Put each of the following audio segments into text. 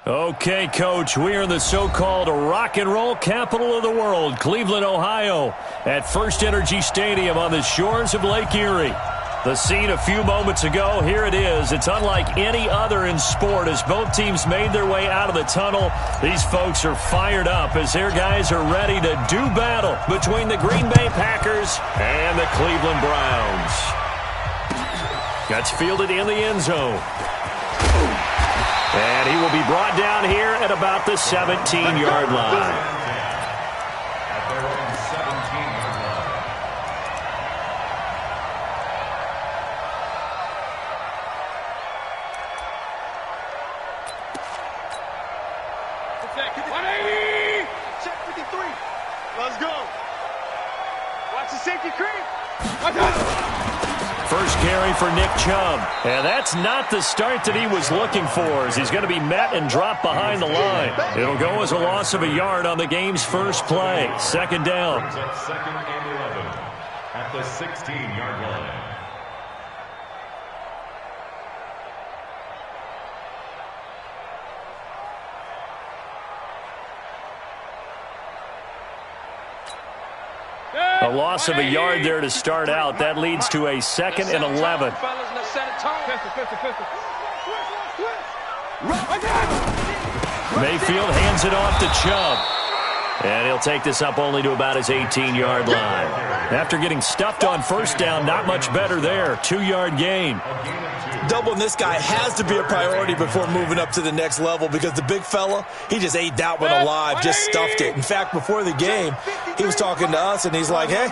Okay, Coach, we are in the so-called rock and roll capital of the world, Cleveland, Ohio, at First Energy Stadium on the shores of Lake Erie. The scene a few moments ago, here it is. It's unlike any other in sport as both teams made their way out of the tunnel. These folks are fired up as their guys are ready to do battle between the Green Bay Packers and the Cleveland Browns. That's fielded in the end zone. And he will be brought down here at about the 17-yard line. First carry for Nick Chubb. And that's not the start that he was looking for as he's going to be met and dropped behind the line. It'll go as a loss of a yard on the game's first play. Second down. Second and 11 at the 16-yard line. A loss of a yard there to start out. That leads to a second and 11. Mayfield hands it off to Chubb. And he'll take this up only to about his 18-yard line. After getting stuffed on first down, not much better there. 2-yard gain. Doubling this guy has to be a priority before moving up to the next level because the big fella, he just ate that one alive, just stuffed it. In fact, before the game, he was talking to us, and he's like, hey,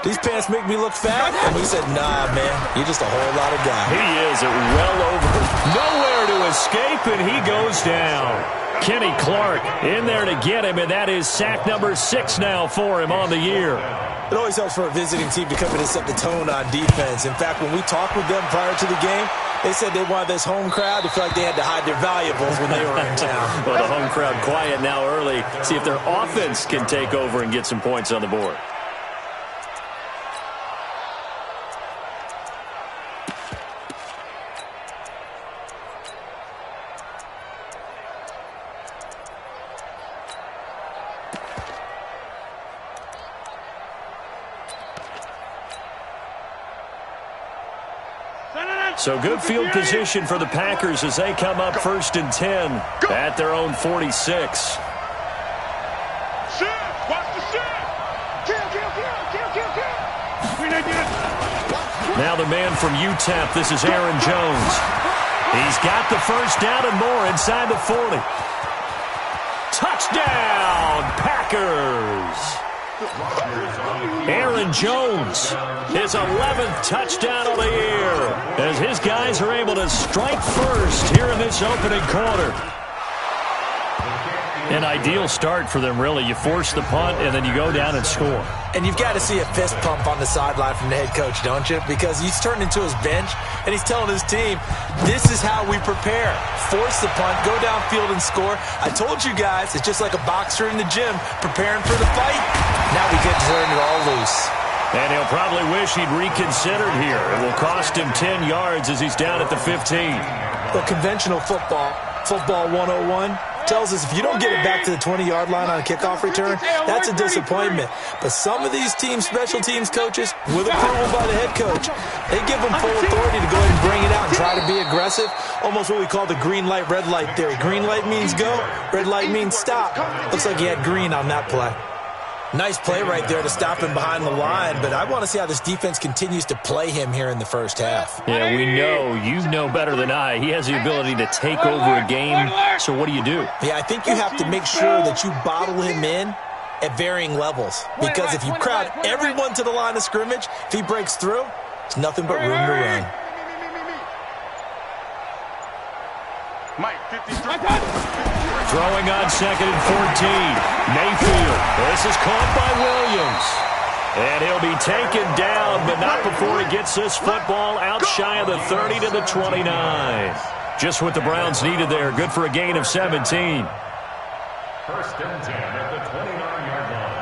these pants make me look fat? And we said, nah, man, you're just a whole lot of guy. He is well over. Nowhere to escape, and he goes down. Kenny Clark in there to get him, and that is sack number 6 now for him on the year. It always helps for a visiting team to come in and set the tone on defense. In fact, when we talked with them prior to the game, they said they wanted this home crowd to feel like they had to hide their valuables when they were in town. Well, the home crowd quiet now early. See if their offense can take over and get some points on the board. So good field position for the Packers as they come up 1st and 10 at their own 46. Now the man from UTEP, this is Aaron Jones. He's got the first down and more inside the 40. Touchdown, Packers! Aaron Jones, his 11th touchdown of the year, as his guys are able to strike first here in this opening quarter. An ideal start for them, really. You force the punt, and then you go down and score. And you've got to see a fist pump on the sideline from the head coach, don't you? Because he's turned into his bench, and he's telling his team, this is how we prepare. Force the punt, go downfield and score. I told you guys, it's just like a boxer in the gym preparing for the fight. Now we get to turn it all loose. And he'll probably wish he'd reconsidered here. It will cost him 10 yards as he's down at the 15. Well, conventional football 101, tells us if you don't get it back to the 20-yard line on a kickoff return, that's a disappointment. But some of these teams, special teams coaches, with approval by the head coach, they give them full authority to go ahead and bring it out and try to be aggressive. Almost what we call the green light, red light theory. Green light means go, red light means stop. Looks like he had green on that play. Nice play right there to stop him behind the line, but I want to see how this defense continues to play him here in the first half. Yeah, we know, you know better than I, he has the ability to take over a game, so what do you do? Yeah, I think you have to make sure that you bottle him in at varying levels, because if you crowd everyone to the line of scrimmage, if he breaks through, it's nothing but room to run. Mike, 53. Throwing on 2nd and 14. Mayfield. This is caught by Williams. And he'll be taken down, but not before he gets this football out shy of the 30 to the 29. Just what the Browns needed there. Good for a gain of 17. 1st and 10 at the 29-yard line.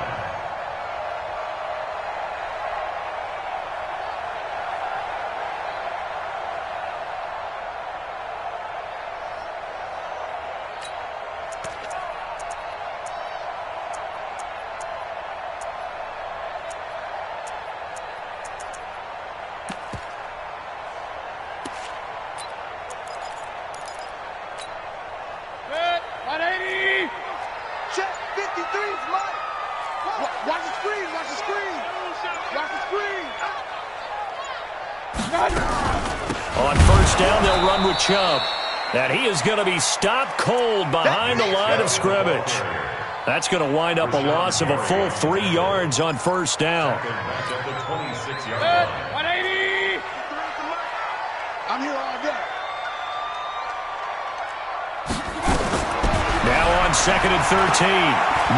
Watch the screen. Watch the screen. Watch the screen. On first down, they'll run with Chubb. And he is going to be stopped cold behind the line of scrimmage. That's going to wind up a loss of a full 3 yards on first down. 180. I'm here all day. Now on 2nd and 13,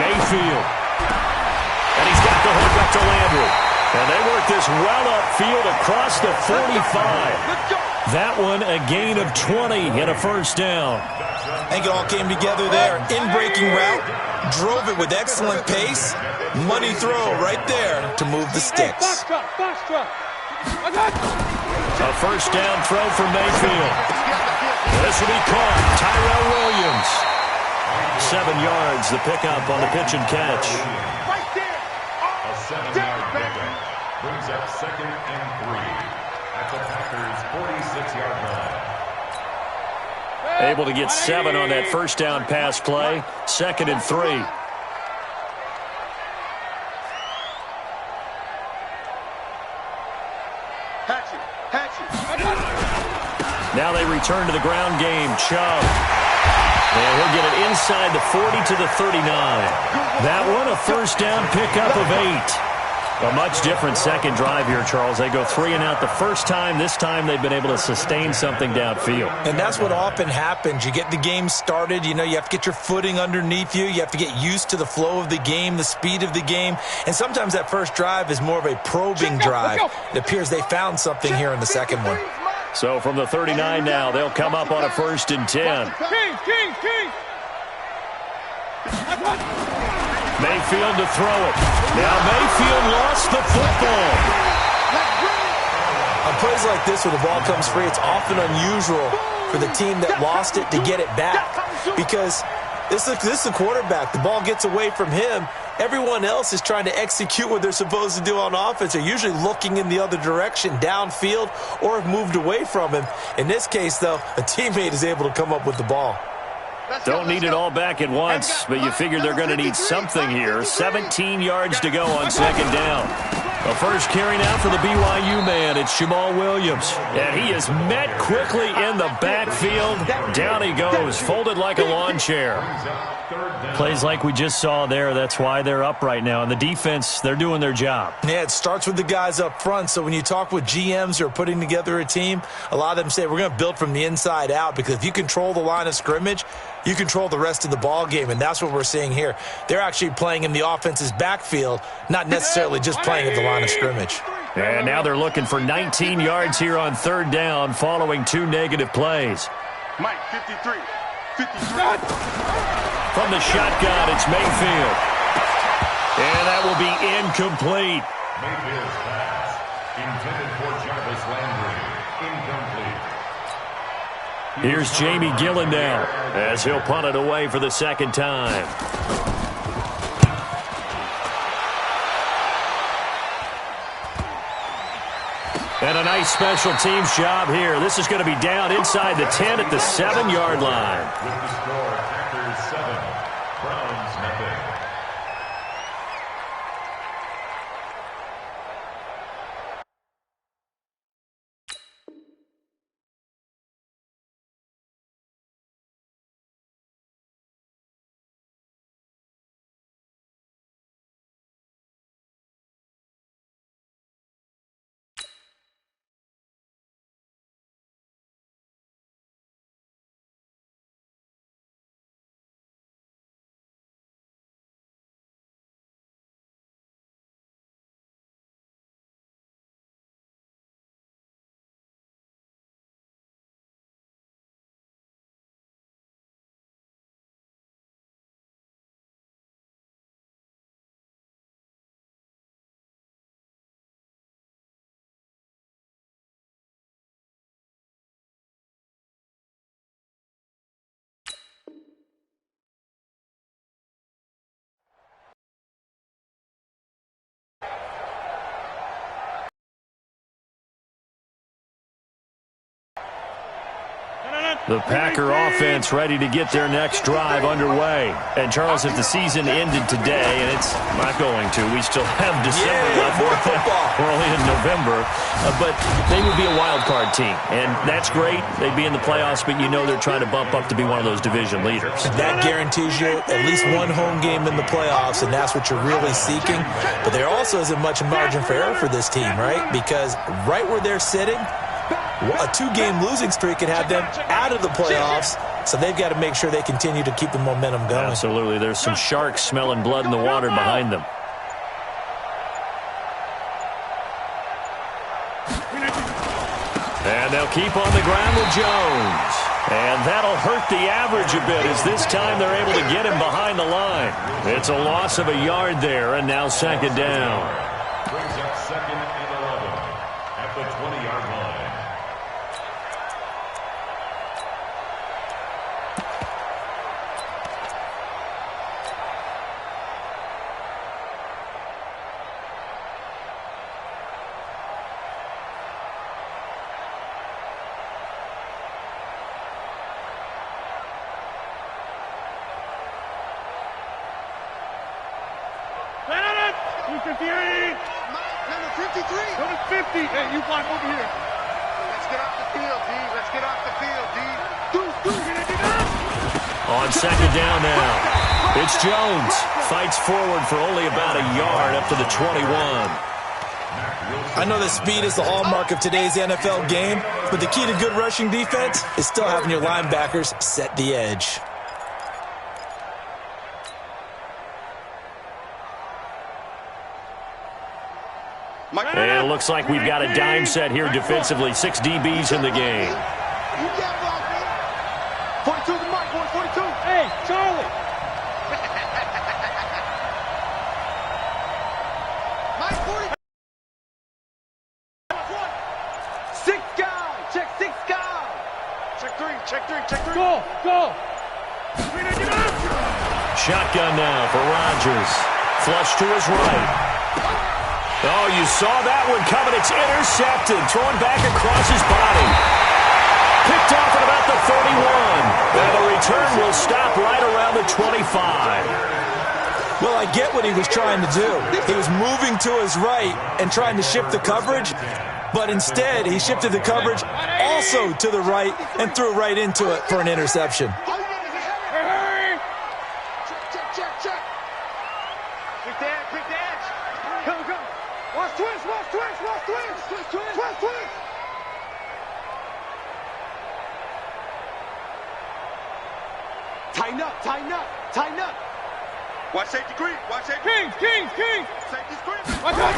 Mayfield. And he's got the hook up to Landry. And they work this well upfield across the 45. That one a gain of 20 and a first down. I think it all came together there. In-breaking route, drove it with excellent pace. Money throw right there to move the sticks. A first down throw for Mayfield. This will be caught. Tyrell Williams. 7 yards, the pickup on the pitch and catch. Right there. A 7-yard pickup brings up 2nd and 3 at the Packers' 46-yard line. Able to get 7 on that first down pass play. 2nd and 3. Now they return to the ground game. Chubb. And he'll get it inside the 40 to the 39. That one a first down pickup of 8. A much different second drive here, Charles. They go 3 and out the first time. This time they've been able to sustain something downfield. And that's what often happens. You get the game started. You know, you have to get your footing underneath you. You have to get used to the flow of the game, the speed of the game. And sometimes that first drive is more of a probing drive. It appears they found something here in the second one. So from the 39 now, they'll come up on a 1st and 10. Mayfield to throw it. Now Mayfield lost the football. On plays like this where the ball comes free, it's often unusual for the team that lost it to get it back. Because this is the quarterback. The ball gets away from him. Everyone else is trying to execute what they're supposed to do on offense. They're usually looking in the other direction, downfield, or have moved away from him. In this case, though, a teammate is able to come up with the ball. Don't need it all back at once, but you figure they're going to need something here. 17 yards to go on 2nd down. The first carry now for the BYU man. It's Jamal Williams. And he is met quickly in the backfield. Down he goes, folded like a lawn chair. Plays like we just saw there. That's why they're up right now. And the defense, they're doing their job. Yeah, it starts with the guys up front. So when you talk with GMs who are putting together a team, a lot of them say we're going to build from the inside out, because if you control the line of scrimmage, you control the rest of the ball game, and that's what we're seeing here. They're actually playing in the offense's backfield, not necessarily just playing at the line of scrimmage. And now they're looking for 19 yards here on 3rd down following 2 negative plays. Mike, 53. From the shotgun, it's Mayfield. And that will be incomplete. Mayfield's pass intended for Jarvis Landry. Incomplete. Here's Jamie Gillen now as he'll punt it away for the 2nd time. And a nice special teams job here. This is going to be down inside the 10 at the 7-yard line. With the score, Packers 7, Browns nothing. The Packer offense ready to get their next drive underway. And, Charles, if the season ended today, and it's not going to, we still have December left. We're only in November. But they would be a wild card team. And that's great. They'd be in the playoffs, but you know they're trying to bump up to be one of those division leaders. That guarantees you at least one home game in the playoffs, and that's what you're really seeking. But there also isn't much margin for error for this team, right? Because right where they're sitting, a 2-game losing streak could have them out of the playoffs, so they've got to make sure they continue to keep the momentum going. Absolutely. There's some sharks smelling blood in the water behind them. And they'll keep on the ground with Jones. And that'll hurt the average a bit as this time they're able to get him behind the line. It's a loss of a yard there, and now second down. Brings up second and 11 at the 20-yard line. Number 53. Number 50. Hey, you block over here. Let's get off the field, D. Let's get off the field, D. On second down now, it's Jones. Fights forward for only about a yard up to the 21. I know that speed is the hallmark of today's NFL game, but the key to good rushing defense is still having your linebackers set the edge. And it looks like we've got a dime set here defensively. 6 DBs in the game. You can't block me. 42 the mic, boy, 42. Hey, Charlie. Mike, 40. 6 guys. Check 6 guys. Check 3, check 3, check 3. Go. Shotgun now for Rodgers. Flush to his right. Oh, you saw that one coming. It's intercepted. Thrown back across his body. Picked off at about the 31. And the return will stop right around the 25. Well, I get what he was trying to do. He was moving to his right and trying to shift the coverage, but instead he shifted the coverage also to the right and threw right into it for an interception. Hey! Check. Pick the edge. Come. Watch twist. Tighten up. Watch safety green. Kings. Safety screen. Watch out.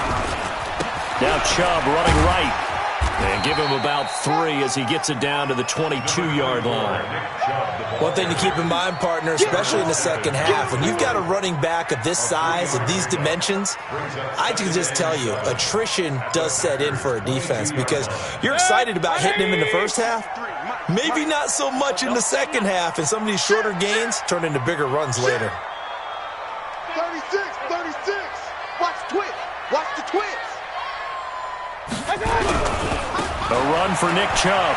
Now Chubb running right. And give him about 3 as he gets it down to the 22-yard line. One thing to keep in mind, partner, especially in the second half, when you've got a running back of this size, of these dimensions, I can just tell you, attrition does set in for a defense because you're excited about hitting him in the first half, maybe not so much in the second half, and some of these shorter gains turn into bigger runs later. 36. Watch the twist. A run for Nick Chubb.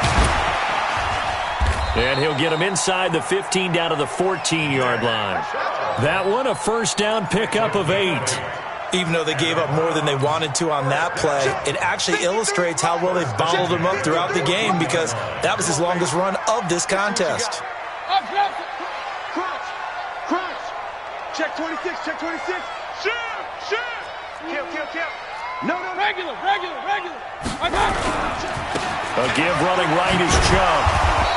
And he'll get him inside the 15 down to the 14-yard line. That one a first down pickup of 8. Even though they gave up more than they wanted to on that play, it actually illustrates how well they've bottled him up throughout the game because that was his longest run of this contest. Crunch. Check 26. Shoot. Kill. No. Regular. A give running right is Chubb.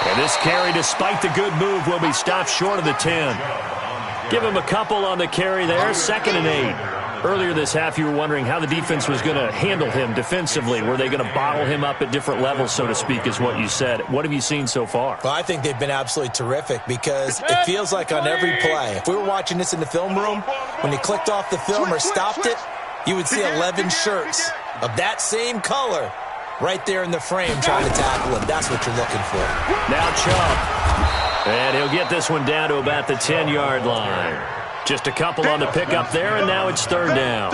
And this carry, despite the good move, will be stopped short of the 10. Give him a couple on the carry there, 2nd and 8. Earlier this half, you were wondering how the defense was going to handle him defensively. Were they going to bottle him up at different levels, so to speak, is what you said. What have you seen so far? Well, I think they've been absolutely terrific because it feels like on every play, if we were watching this in the film room, when he clicked off the film or stopped it, you would see 11 shirts of that same color right there in the frame trying to tackle him. That's what you're looking for. Now Chubb. And he'll get this one down to about the 10-yard line. Just a couple on the pickup there, and now it's 3rd down.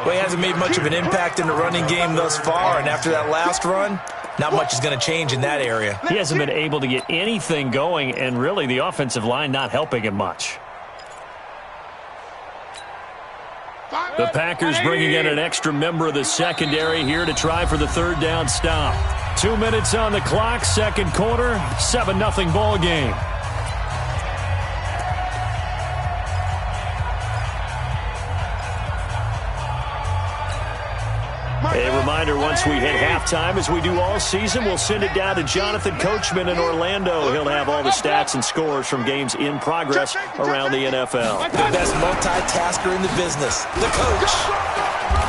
Well, he hasn't made much of an impact in the running game thus far, and after that last run, Not much is going to change in that area. He hasn't been able to get anything going, and really the offensive line not helping him much. The Packers bringing in an extra member of the secondary here to try for the third down stop. 2 minutes on the clock, second quarter, 7-0 ball game. A reminder, once we hit halftime, as we do all season, we'll send it down to Jonathan Coachman in Orlando. He'll have all the stats and scores from games in progress around the NFL. The best multitasker in the business, the coach.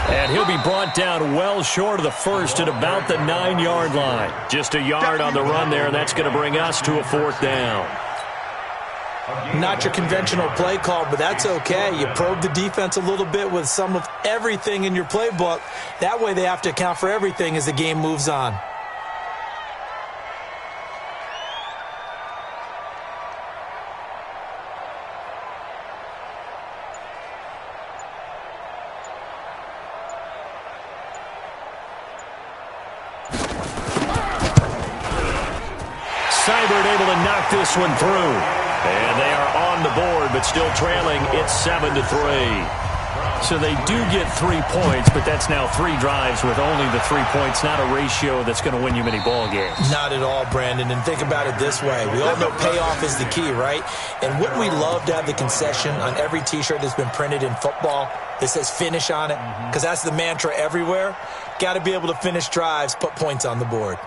And he'll be brought down well short of the first at about the 9-yard line. Just a yard on the run there, and that's going to bring us to a fourth down. Not your conventional play call, but that's okay. You probe the defense a little bit with some of everything in your playbook. That way they have to account for everything as the game moves on. Seibert able to knock this one through. And they are on the board, but still trailing. It's 7-3. So they do get 3 points, but that's now 3 drives with only the 3 points. Not a ratio that's going to win you many ball games. Not at all, Brandon. And think about it this way. We all know payoff is the key, right? And wouldn't we love to have the concession on every T-shirt that's been printed in football that says finish on it? Because that's the mantra everywhere. Got to be able to finish drives, put points on the board.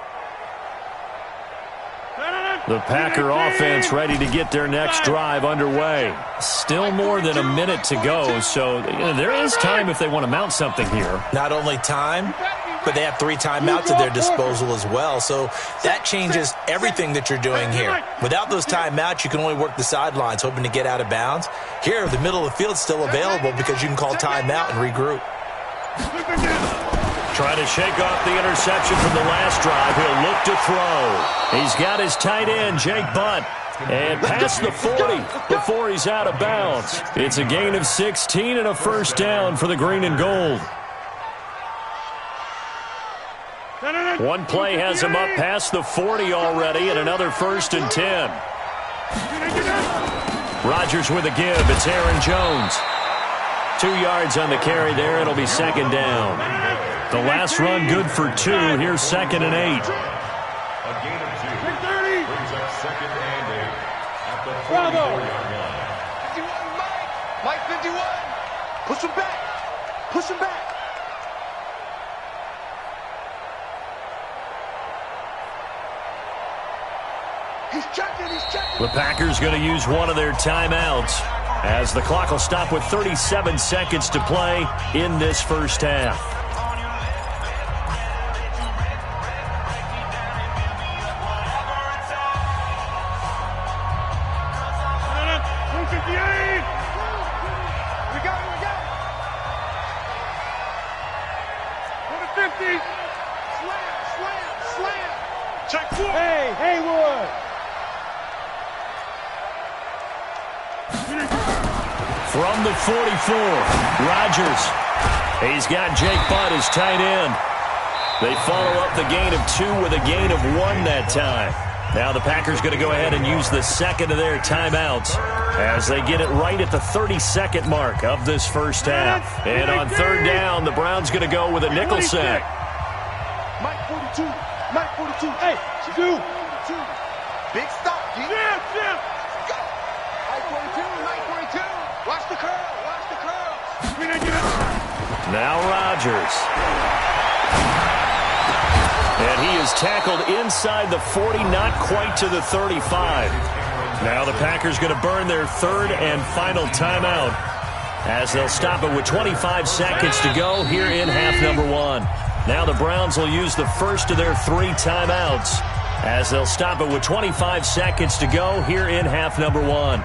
The Packer offense ready to get their next drive underway. Still more than a minute to go, so there is time if they want to mount something here. Not only time, but they have 3 timeouts at their disposal as well, so that changes everything that you're doing here. Without those timeouts, you can only work the sidelines, hoping to get out of bounds. Here, the middle of the field is still available because you can call timeout and regroup. Trying to shake off the interception from the last drive. He'll look to throw. He's got his tight end, Jake Butt, and past the 40 before he's out of bounds. It's a gain of 16 and a first down for the green and gold. One play has him up past the 40 already, and another 1st and 10. Rodgers with a give. It's Aaron Jones. 2 yards on the carry there. It'll be second down. The last run good for 2. Here's 2nd and 8. A gain of 2. Brings up 2nd and 8 at the 44-yard line. 51, Mike 51. Push him back. Push him back. He's checking. The Packers going to use one of their timeouts as the clock will stop with 37 seconds to play in this first half. From the 44, Rodgers. He's got Jake Butt as tight end. They follow up the gain of 2 with a gain of 1 that time. Now the Packers going to go ahead and use the second of their timeouts as they get it right at the 32nd mark of this first half. And on third down, the Browns going to go with a nickel set. Mike 42. Mike 42. Hey, 2. Big stop. Yeah. Go. Mike 42. Mike 42. Watch the curl. Watch the curl. Now Rodgers. And he is tackled inside the 40, not quite to the 35. Now the Packers going to burn their 3rd and final timeout as they'll stop it with 25 seconds to go here in half number 1. Now the Browns will use the first of their 3 timeouts as they'll stop it with 25 seconds to go here in half number 1.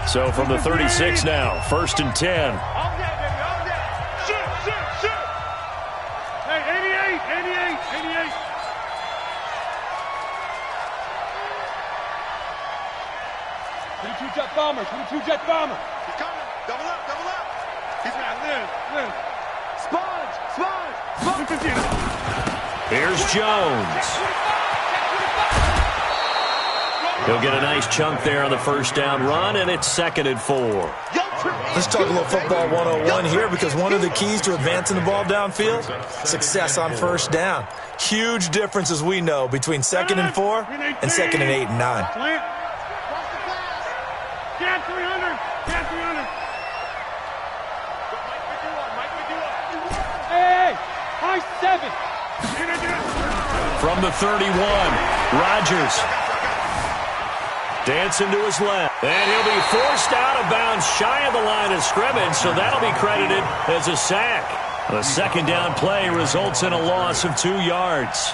So from the 36 now, 1st and 10. Hey, 88. 22 jet bomber. He's coming. Double up. He's got Lynn. Sponge. Here's Jones. He'll get a nice chunk there on the first down run, and it's 2nd and 4. Let's talk a little football 101 here, because one of the keys to advancing the ball downfield, success on first down. Huge difference, as we know, between 2nd and 4 and 2nd and 8 and 9. Get 300. Get 300. Hey, high 7. From the 31, Rodgers. Dancing to his left. And he'll be forced out of bounds shy of the line of scrimmage, so that'll be credited as a sack. The 2nd down play results in a loss of 2 yards.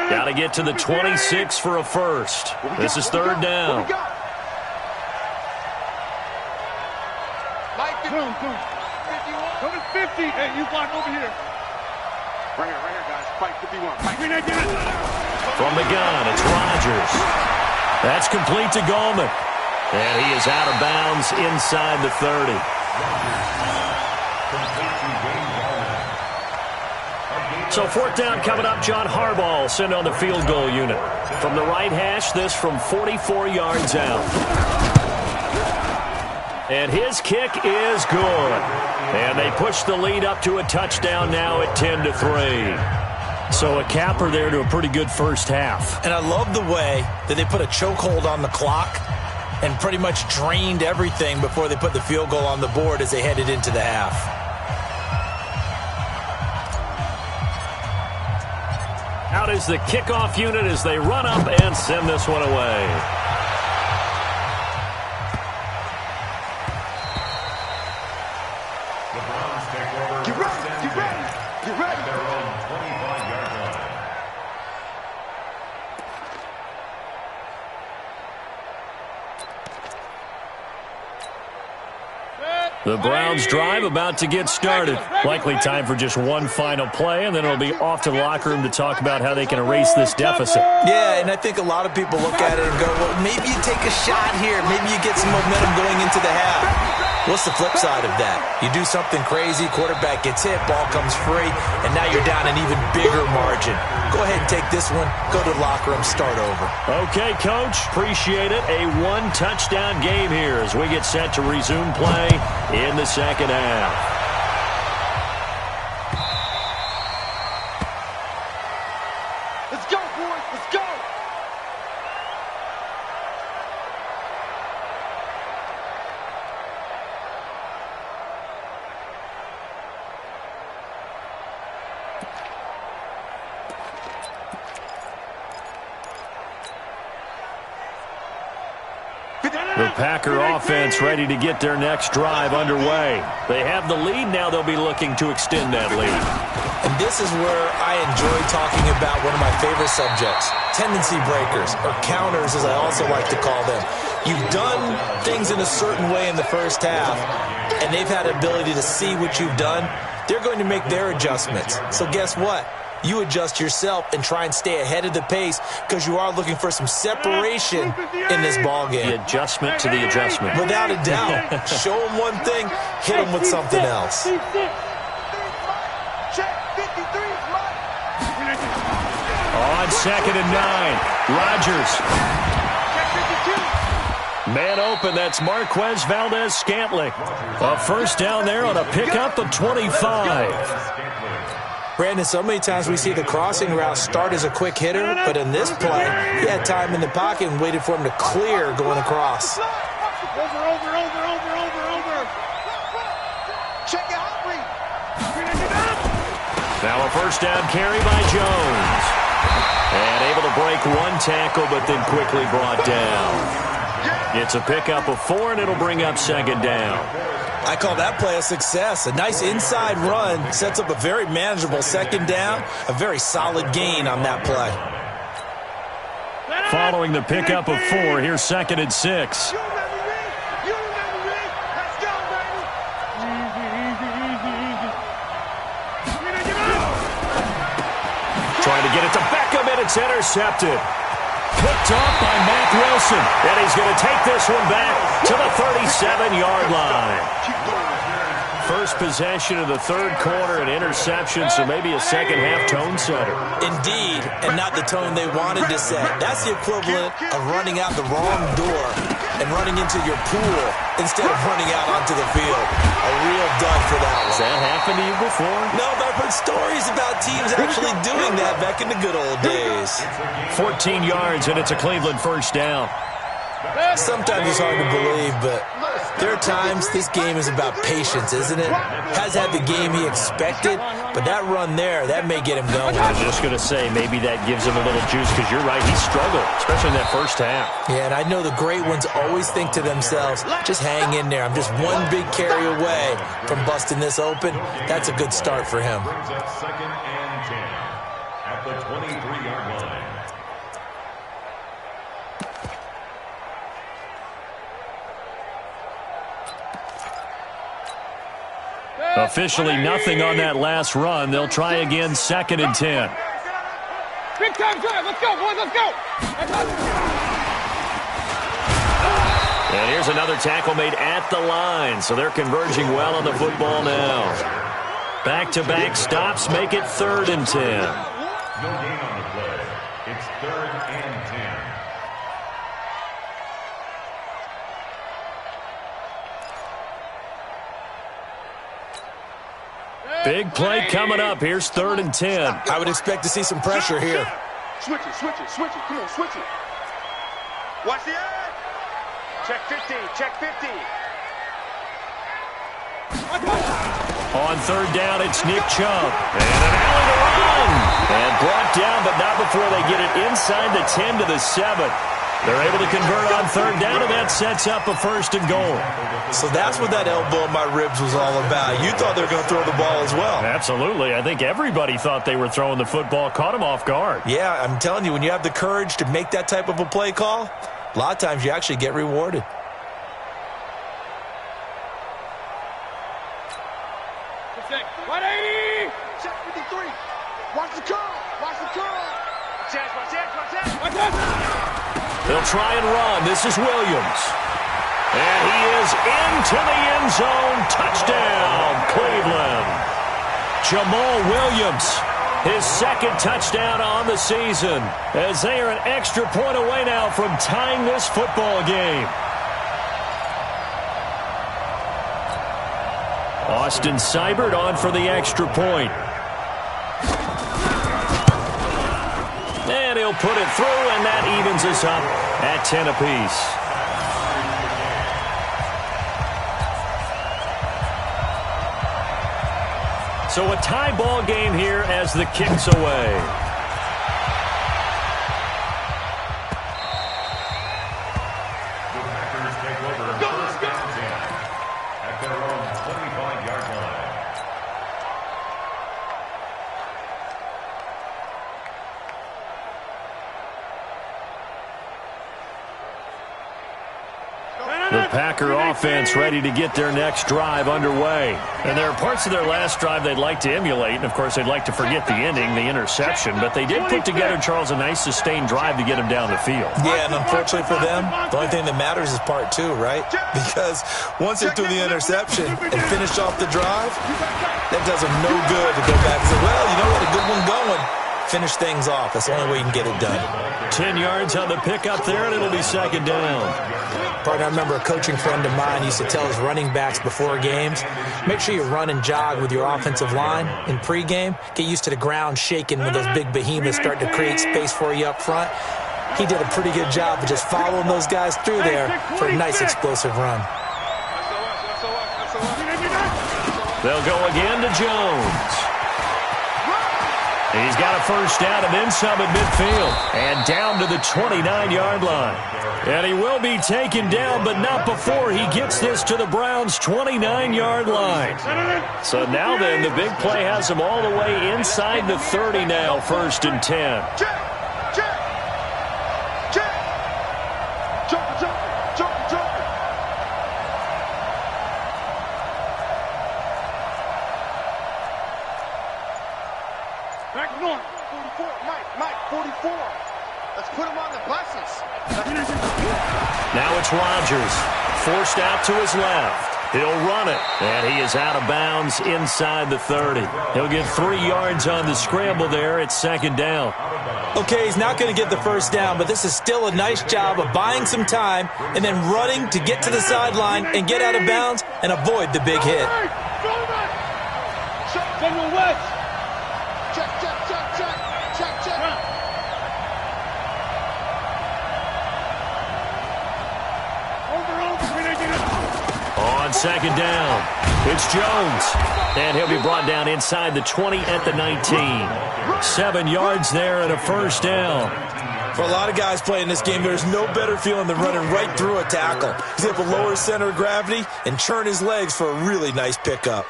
Got to get to the 26 for a first. This is 3rd down. Boom, boom. 50. Hey, you block over here. Right here, guys. Fight 51. From the gun, it's Rodgers. That's complete to Goldman. And he is out of bounds inside the 30. So 4th down coming up. John Harbaugh will send on the field goal unit. From the right hash, this from 44 yards out. And his kick is good. And they push the lead up to a touchdown now at 10-3. So a capper there to a pretty good first half. And I love the way that they put a chokehold on the clock and pretty much drained everything before they put the field goal on the board as they headed into the half. Out is the kickoff unit as they run up and send this one away. The Browns drive about to get started. Likely time for just one final play, and then it'll be off to the locker room to talk about how they can erase this deficit. Yeah, and I think a lot of people look at it and go, well, maybe you take a shot here. Maybe you get some momentum going into the half. What's the flip side of that? You do something crazy, quarterback gets hit, ball comes free, and now you're down an even bigger margin. Go ahead and take this one, go to the locker room, start over. Okay, Coach, appreciate it. A one-touchdown game here as we get set to resume play in the second half. Let's go, boys. Let's go. The Packer offense ready to get their next drive underway. They have the lead. Now they'll be looking to extend that lead. And this is where I enjoy talking about one of my favorite subjects, tendency breakers, or counters as I also like to call them. You've done things in a certain way in the first half, and they've had the ability to see what you've done. They're going to make their adjustments. So guess what? You adjust yourself and try and stay ahead of the pace because you are looking for some separation in this ball game. The adjustment to the adjustment. Without a doubt. Show them one thing, hit them with something else. Check 53 is mine. On 2nd and 9, Rodgers. Man open, that's Marquez Valdez-Scantling. A first down there on a pickup of 25. Brandon, so many times we see the crossing route start as a quick hitter, but in this play, he had time in the pocket and waited for him to clear going across. Over. Check it out, Reed. Now a first down carry by Jones. And able to break one tackle, but then quickly brought down. It's a pickup of 4, and it'll bring up 2nd down. I call that play a success. A nice inside run sets up a very manageable 2nd down, a very solid gain on that play. Following the pickup of 4, here's 2nd and 6. You remember me? Let's go, baby. Easy. Trying to get it to Beckham, and it's intercepted. Picked off by Matt Wilson. And he's going to take this one back to the 37-yard line. First possession of the third quarter, an interception, so maybe a second-half tone setter. Indeed, and not the tone they wanted to set. That's the equivalent of running out the wrong door and running into your pool instead of running out onto the field. A real dud for that one. Has that happened to you before? No, but I've heard stories about teams actually doing that back in the good old days. 14 yards, and it's a Cleveland first down. Sometimes it's hard to believe, but there are times this game is about patience, isn't it? Has had the game he expected, but that run there, that may get him going. I was just going to say, maybe that gives him a little juice, because you're right, he struggled, especially in that first half. Yeah, and I know the great ones always think to themselves, just hang in there. I'm just one big carry away from busting this open. That's a good start for him. Brings up 2nd and 10 at the 23-yard line. Officially nothing on that last run. They'll try again, 2nd and 10. Big time drive. Let's go, boys. Let's go. And here's another tackle made at the line, so they're converging well on the football now. Back-to-back stops make it 3rd and 10. No gain on the play. It's 3rd and 10. Big play coming up. Here's 3rd and 10. I would expect to see some pressure here. Switch it, switch it, switch it. Come on, switch it. Watch the edge. Check 50, check 50. On 3rd down, it's Nick Chubb. And an alley to run. And brought down, but not before they get it inside the 10 to the 7. They're able to convert on 3rd down, and that sets up a 1st and goal. So that's what that elbow in my ribs was all about. You thought they were going to throw the ball as well. Absolutely. I think everybody thought they were throwing the football, caught them off guard. Yeah, I'm telling you, when you have the courage to make that type of a play call, a lot of times you actually get rewarded. Check 180. Check 53. Watch the curl. Watch the curl. Watch that, watch that, watch that. Watch that. They'll try and run. This is Williams. And he is into the end zone. Touchdown, Cleveland. Jamal Williams, his 2nd touchdown on the season, as they are an extra point away now from tying this football game. Austin Seibert on for the extra point. And he'll put it through, and that evens us up at 10 apiece. So a tie ball game here as the kick's away. The Packers take over 1st and 10 at their own 25-yard line. The Packer offense ready to get their next drive underway. And there are parts of their last drive they'd like to emulate. And, of course, they'd like to forget the ending, the interception. But they did put together, Charles, a nice sustained drive to get them down the field. Yeah, and unfortunately for them, the only thing that matters is part 2, right? Because once they threw the interception and finished off the drive, that does them no good to go back and say, well, you know what, a good one going. Finish things off. That's the only way you can get it done. 10 yards on the pickup there, and it'll be 2nd down. Partner, I remember a coaching friend of mine used to tell his running backs before games, make sure you run and jog with your offensive line in pregame. Get used to the ground shaking when those big behemoths start to create space for you up front. He did a pretty good job of just following those guys through there for a nice explosive run. They'll go again to Jones. He's got a 1st down and then some at midfield. And down to the 29-yard line. And he will be taken down, but not before he gets this to the Browns' 29-yard line. So now then, the big play has him all the way inside the 30 now, 1st and 10. Check, check, check. Jump, jump, jump, jump. Back north. 44, Mike, 44. Let's put him on the buses. Now it's Rodgers, forced out to his left. He'll run it, and he is out of bounds inside the 30. He'll get 3 yards on the scramble there. It's second down. Okay, he's not going to get the first down, but this is still a nice job of buying some time and then running to get to the sideline and get out of bounds and avoid the big hit. On second down, it's Jones, and he'll be brought down inside the 20 at the 19. 7 yards there and a first down. For a lot of guys playing this game, there's no better feeling than running right through a tackle. He's able to lower his center of gravity and churn his legs for a really nice pickup.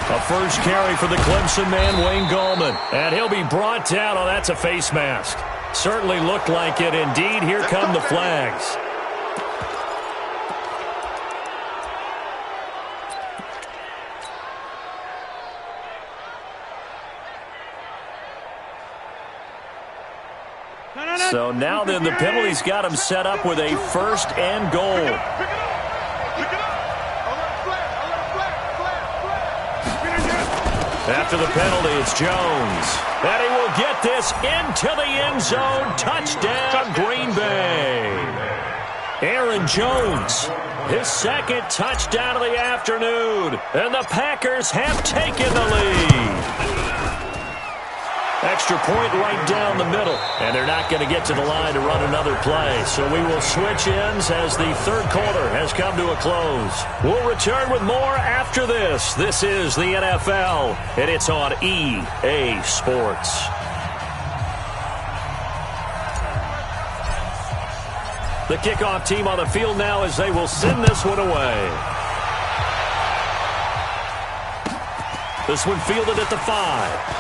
A first carry for the Clemson man, Wayne Gallman. And he'll be brought down. Oh, that's a face mask. Certainly looked like it. Indeed, here come the flags. So now then, the penalty's got him set up with a first and goal. After the penalty, it's Jones. And he will get this into the end zone. Touchdown, Green Bay. Aaron Jones, his second touchdown of the afternoon. And the Packers have taken the lead. Extra point right down the middle. And they're not going to get to the line to run another play. So we will switch ends as the third quarter has come to a close. We'll return with more after this. This is the NFL, and it's on EA Sports. The kickoff team on the field now as they will send this one away. This one fielded at the 5.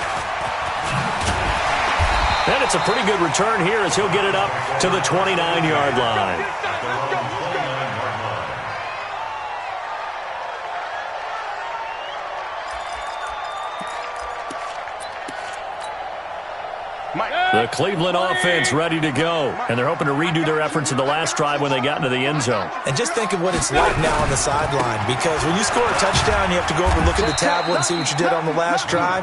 And it's a pretty good return here as he'll get it up to the 29-yard line. The Cleveland offense ready to go. And they're hoping to redo their efforts in the last drive when they got into the end zone. And just think of what it's like now on the sideline. Because when you score a touchdown, you have to go over and look at the tablet and see what you did on the last drive.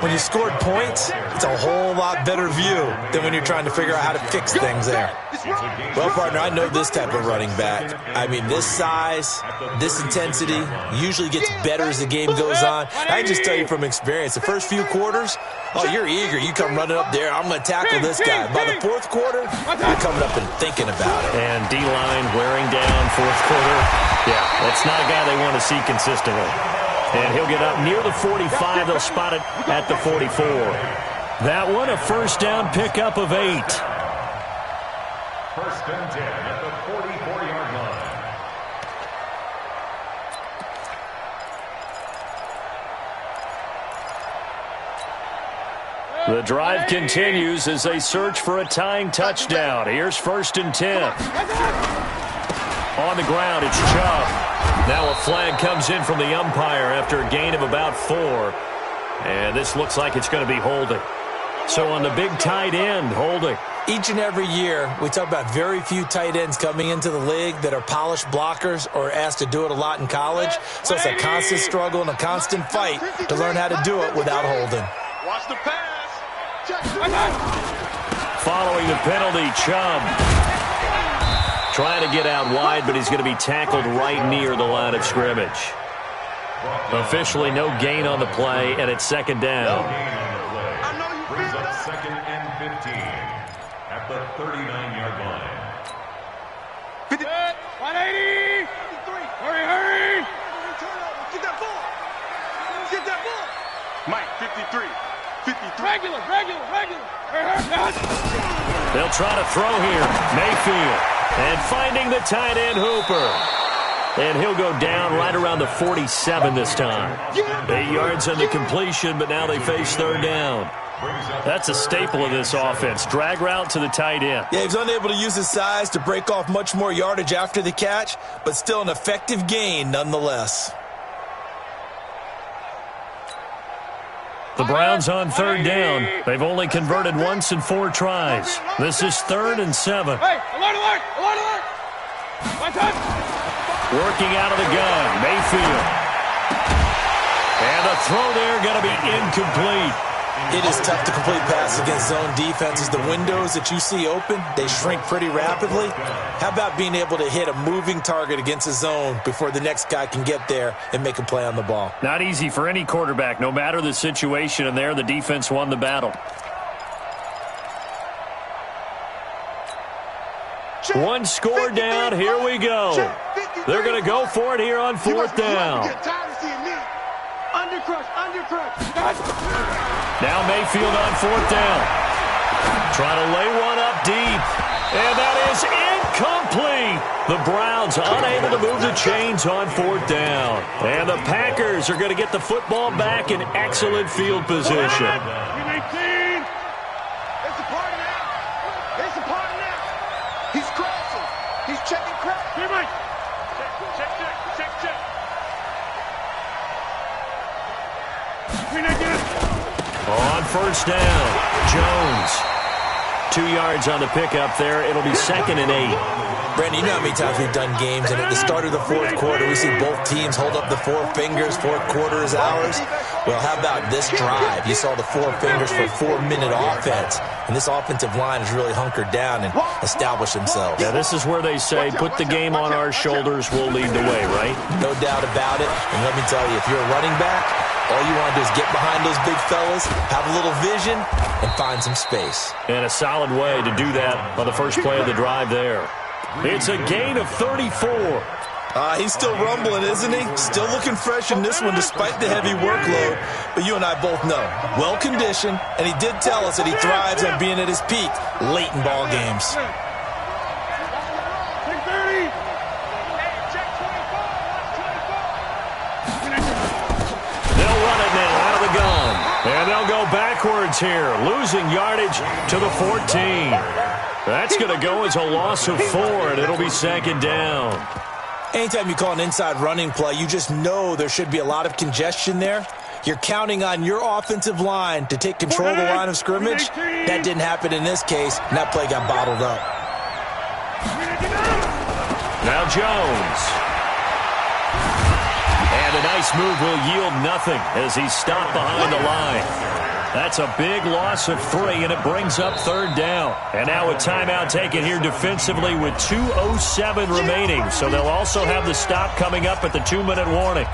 When you scored points, it's a whole lot better view than when you're trying to figure out how to fix things there. Well, partner, I know this type of running back. I mean, this size, this intensity usually gets better as the game goes on. I can just tell you from experience, the first few quarters, oh, you're eager. You come running up there. I'm going to tackle this guy. By the fourth quarter, you're coming up and thinking about it. And D-line wearing down fourth quarter. Yeah, that's not a guy they want to see consistently. And he'll get up near the 45. They'll spot it at the 44. That one, a first down pickup of 8. First and 10 at the 44-yard line. The drive continues as they search for a tying touchdown. Here's first and 10. On the ground, it's Chubb. Now a flag comes in from the umpire after a gain of about 4. And this looks like it's going to be holding. So on the big tight end, holding. Each and every year, we talk about very few tight ends coming into the league that are polished blockers or asked to do it a lot in college. So it's a constant struggle and a constant fight to learn how to do it without holding. Watch the pass. Following the penalty, Chubb trying to get out wide, but he's going to be tackled right near the line of scrimmage. Officially no gain on the play, and it's second down. Brings up second and 15 at the 39-yard line. 180! Hurry! Get that ball! Get that ball! Mike, 53. Regular! They'll try to throw here. Mayfield. And finding the tight end, Hooper. And he'll go down right around the 47 this time. 8 yards on the completion, but now they face third down. That's a staple of this offense. Drag route to the tight end. Yeah, he's unable to use his size to break off much more yardage after the catch, but still an effective gain nonetheless. The Browns on third down. They've only converted once in 4 tries. This is 3rd and 7. Hey, alert! My time! Working out of the gun, Mayfield. And the throw there going to be incomplete. It is tough to complete passes against zone defenses. The windows that you see open, they shrink pretty rapidly. How about being able to hit a moving target against a zone before the next guy can get there and make a play on the ball? Not easy for any quarterback, no matter the situation, and there the defense won the battle. One score down, here we go. They're going to go for it here on 4th down. Now Mayfield on 4th down. Trying to lay one up deep. And that is incomplete. The Browns unable to move the chains on 4th down. And the Packers are going to get the football back in excellent field position. He's crossing. He's checking crap. On 1st down, Jones. 2 yards on the pickup there. It'll be 2nd and 8. Brandon, you know how many times we've done games, and at the start of the 4th quarter, we see both teams hold up the 4 fingers. 4th quarter is ours. Well, how about this drive? You saw the 4 fingers for 4-minute offense, and this offensive line has really hunkered down and established themselves. Yeah, this is where they say, put the game on our shoulders, we'll lead the way, right? No doubt about it. And let me tell you, if you're a running back, all you want to do is get behind those big fellas, have a little vision, and find some space. And a solid way to do that on the first play of the drive there. It's a gain of 34. He's still rumbling, isn't he? Still looking fresh in this one despite the heavy workload. But you and I both know, well-conditioned, and he did tell us that he thrives on being at his peak late in ball games. And they'll go backwards here, losing yardage to the 14. That's going to go as a loss of 4, and it'll be 2nd down. Anytime you call an inside running play, you just know there should be a lot of congestion there. You're counting on your offensive line to take control of the line of scrimmage. That didn't happen in this case, and that play got bottled up. Now Jones. And a nice move will yield nothing as he's stopped behind the line. That's a big loss of 3, and it brings up 3rd down. And now a timeout taken here defensively with 2:07 remaining. So they'll also have the stop coming up at the 2-minute warning.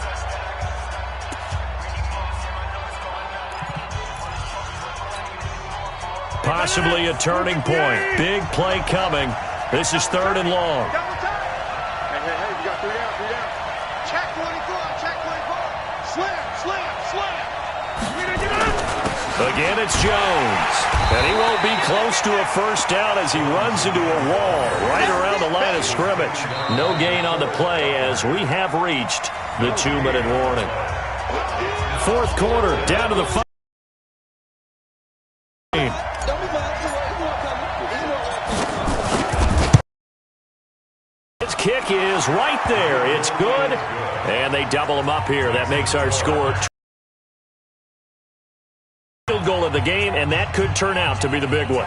Possibly a turning point. Big play coming. This is 3rd and long. Hey, you got 3 down. Check 24, check 24. Slam. Again, it's Jones. And he won't be close to a 1st down as he runs into a wall right around the line of scrimmage. No gain on the play as we have reached the 2-minute warning. 4th quarter, down to the 5. His kick is right there. It's good. And they double him up here. That makes our score field goal of the game, and that could turn out to be the big one.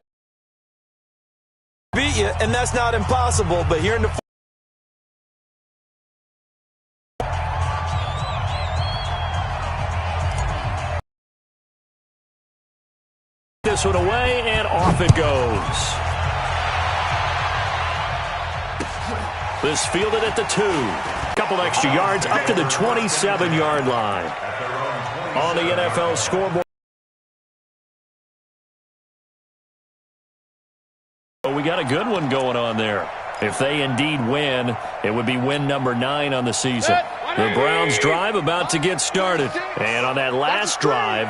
Beat you, and that's not impossible, but here in the this one away, and off it goes. This fielded at the 2. Couple extra yards up to the 27-yard line. On the NFL scoreboard. We got a good one going on there. If they indeed win, it would be win number 9 on the season. The Browns drive about to get started. And on that last drive,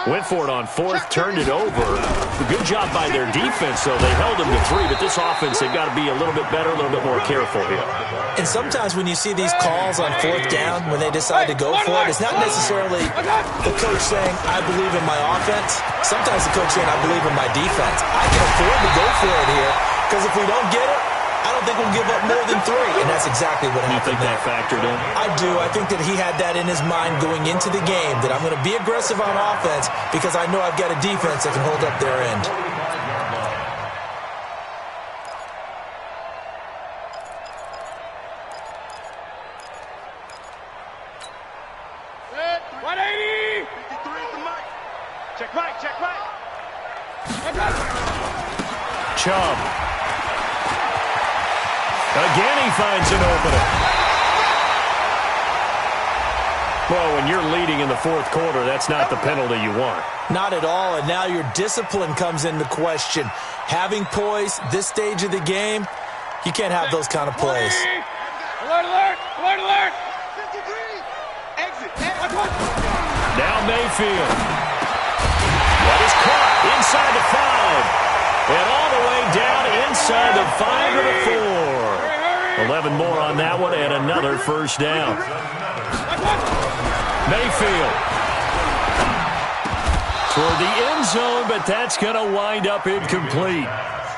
Went for it on fourth, turned it over. Good job by their defense, though. They held them to 3, but this offense, they've got to be a little bit better, a little bit more careful here. And sometimes when you see these calls on fourth down, when they decide to go for it, it's not necessarily the coach saying, I believe in my offense. Sometimes the coach saying, I believe in my defense. I can afford to go for it here, because if we don't get it, I don't think we'll give up more than 3, and that's exactly what happened. You think that factored in? I do. I think that he had that in his mind going into the game, that I'm going to be aggressive on offense because I know I've got a defense that can hold up their end. Check right, check right. Chubb. Again, he finds an opening. Well, when you're leading in the fourth quarter, that's not the penalty you want. Not at all, and now your discipline comes into question. Having poise this stage of the game, you can't have those kind of plays. Alert, alert, alert, alert. 53. Exit. Now Mayfield. That is caught inside the 5. And all the way down inside the 5 to the 4. 11 more on that one and another first down. Mayfield. Toward the end zone, but that's going to wind up incomplete.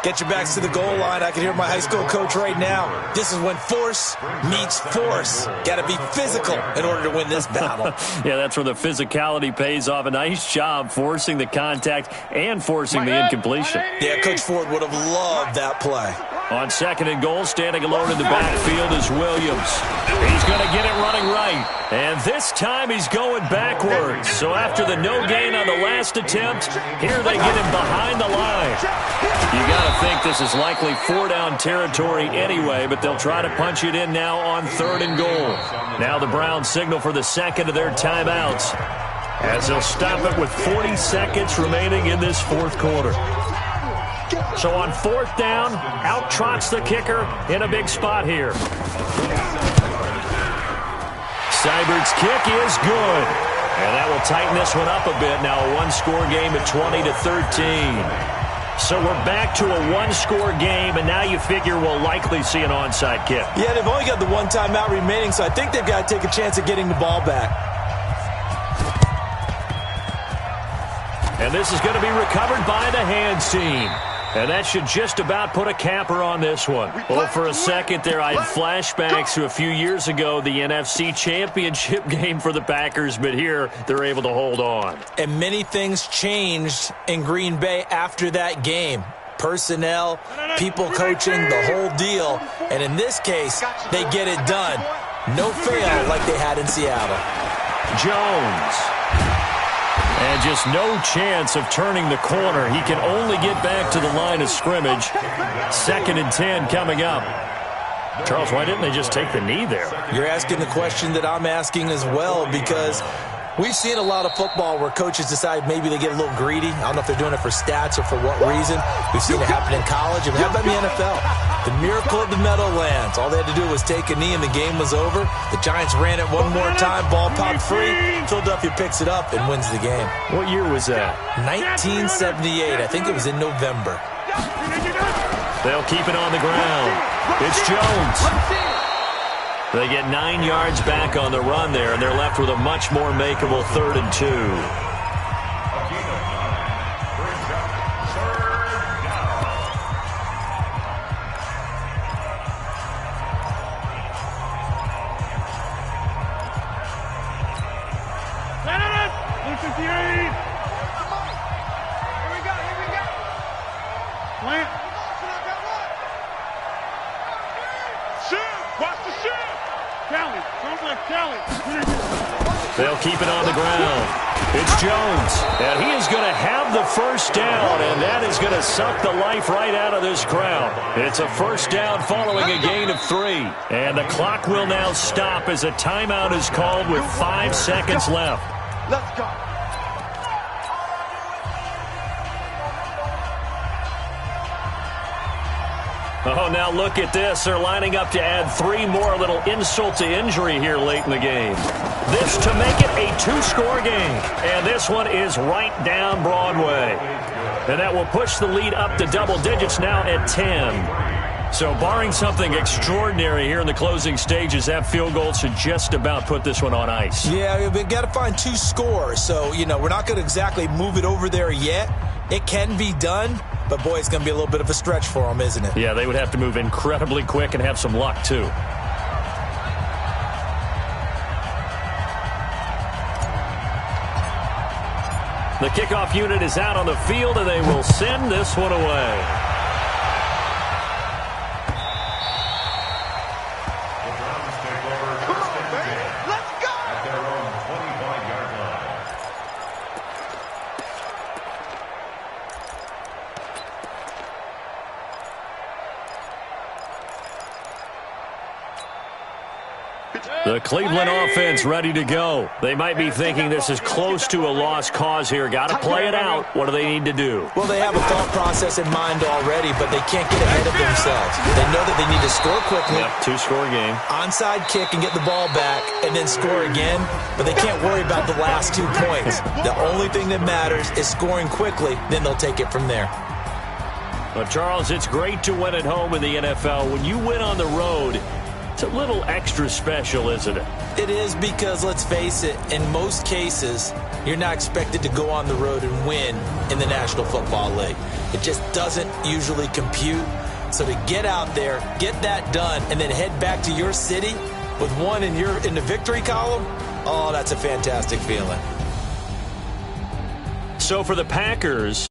Get your backs to the goal line. I can hear my high school coach right now. This is when force meets force. Got to be physical in order to win this battle. Yeah, that's where the physicality pays off. A nice job forcing the contact and forcing the incompletion. Yeah, Coach Ford would have loved that play. On second and goal, standing alone in the backfield is Williams. He's going to get it running right. And this time he's going backwards. So after the no gain on the last attempt, here they get him behind the line. You got to think this is likely 4-down territory anyway, but they'll try to punch it in now on third and goal. Now the Browns signal for the second of their timeouts as they'll stop it with 40 seconds remaining in this fourth quarter. So on fourth down, out trots the kicker in a big spot here. Seibert's kick is good. And that will tighten this one up a bit. Now a one-score game at 20-13. So we're back to a one-score game, and now you figure we'll likely see an onside kick. Yeah, they've only got the one timeout remaining, so I think they've got to take a chance at getting the ball back. And this is going to be recovered by the hands team. And that should just about put a capper on this one. Well, for a second there, I had flashbacks to a few years ago, the NFC Championship game for the Packers, but here they're able to hold on. And many things changed in Green Bay after that game. Personnel, people coaching, the whole deal. And in this case, they get it done. No fail like they had in Seattle. Jones. And just no chance of turning the corner. He can only get back to the line of scrimmage. 2nd and 10 coming up. Charles, why didn't they just take the knee there? You're asking the question that I'm asking as well, because we've seen a lot of football where coaches decide maybe they get a little greedy. I don't know if they're doing it for stats or for what reason. We've seen it happen in college, and how about the NFL? The miracle of the Meadowlands. All they had to do was take a knee, and the game was over. The Giants ran it one more time. Ball popped free. Philadelphia picks it up and wins the game. What year was that? 1978. I think it was in November. They'll keep it on the ground. It's Jones. They get 9 yards back on the run there, and they're left with a much more makeable 3rd and 2. They'll keep it on the ground. It's Jones, and he is going to have the first down, and that is going to suck the life right out of this crowd. It's a first down following a gain of 3, and the clock will now stop as a timeout is called with 5 seconds left. Let's go. Oh, now look at this. They're lining up to add 3 more, a little insult to injury here late in the game. This to make it a 2-score game. And this one is right down Broadway. And that will push the lead up to double digits now at 10. So barring something extraordinary here in the closing stages, that field goal should just about put this one on ice. Yeah, we've got to find 2 scores. So, we're not going to exactly move it over there yet. It can be done. But, boy, it's going to be a little bit of a stretch for them, isn't it? Yeah, they would have to move incredibly quick and have some luck, too. The kickoff unit is out on the field, and they will send this one away. The Browns take over first and 10. Let's go! At their own 25-yard line. The Cleveland offense ready to go. They might be thinking this is close to a lost cause here. Got to play it out. What do they need to do? Well, they have a thought process in mind already, but they can't get ahead of themselves. They know that they need to score quickly. Yep, 2-score game. Onside kick and get the ball back and then score again, but they can't worry about the last 2 points. The only thing that matters is scoring quickly, then they'll take it from there. Well, Charles, it's great to win at home in the NFL. When you win on the road, it's a little extra special, isn't it? It is because, let's face it, in most cases, you're not expected to go on the road and win in the National Football League. It just doesn't usually compute. So to get out there, get that done, and then head back to your city with one in the victory column, oh, that's a fantastic feeling. So for the Packers,